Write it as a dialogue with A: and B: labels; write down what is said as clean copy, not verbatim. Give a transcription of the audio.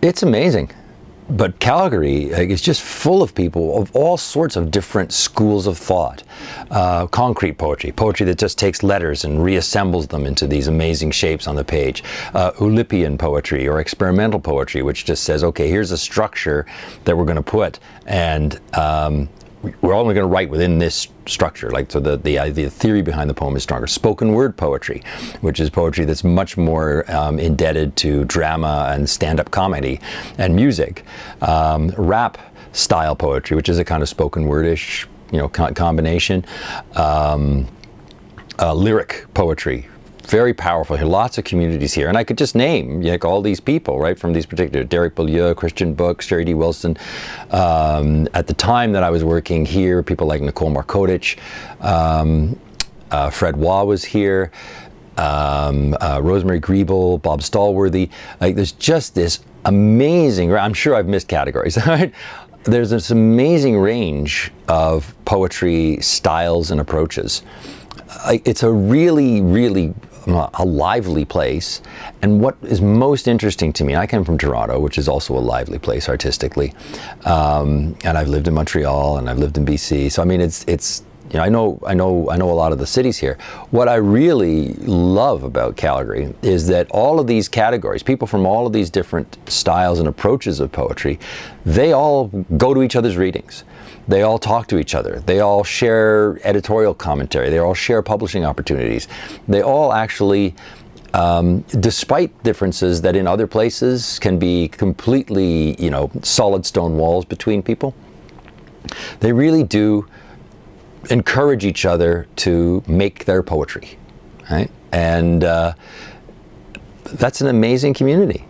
A: It's amazing. But Calgary is just full of people of all sorts of different schools of thought. Concrete poetry, poetry that just takes letters and reassembles them into these amazing shapes on the page. Oulipian poetry or experimental poetry, which just says, okay, here's a structure that we're going to put, and we're only going to write within this structure. Like, so the theory behind the poem is stronger. Spoken word poetry, which is poetry that's much more indebted to drama and stand-up comedy and music. Rap style poetry, which is a kind of spoken wordish, combination. Lyric poetry. Very powerful here. Lots of communities here, and I could just name like all these people, right, from these particular Derek Beaulieu, Christian Books, Sherry D. Wilson. At the time that I was working here, people like Nicole Markodich, Fred Waugh was here, Rosemary Griebel, Bob Stallworthy. Like, there's just this amazing. I'm sure I've missed categories. Right? There's this amazing range of poetry styles and approaches. It's a really, really a lively place, and what is most interesting to me, I came from Toronto, which is also a lively place artistically, and I've lived in Montreal and I've lived in BC, so I mean it's I know a lot of the cities here. What I really love about Calgary is that all of these categories, people from all of these different styles and approaches of poetry, they all go to each other's readings. They all talk to each other. They all share editorial commentary. They all share publishing opportunities. They all actually, despite differences that in other places can be completely, solid stone walls between people, they really do encourage each other to make their poetry, right? And that's an amazing community.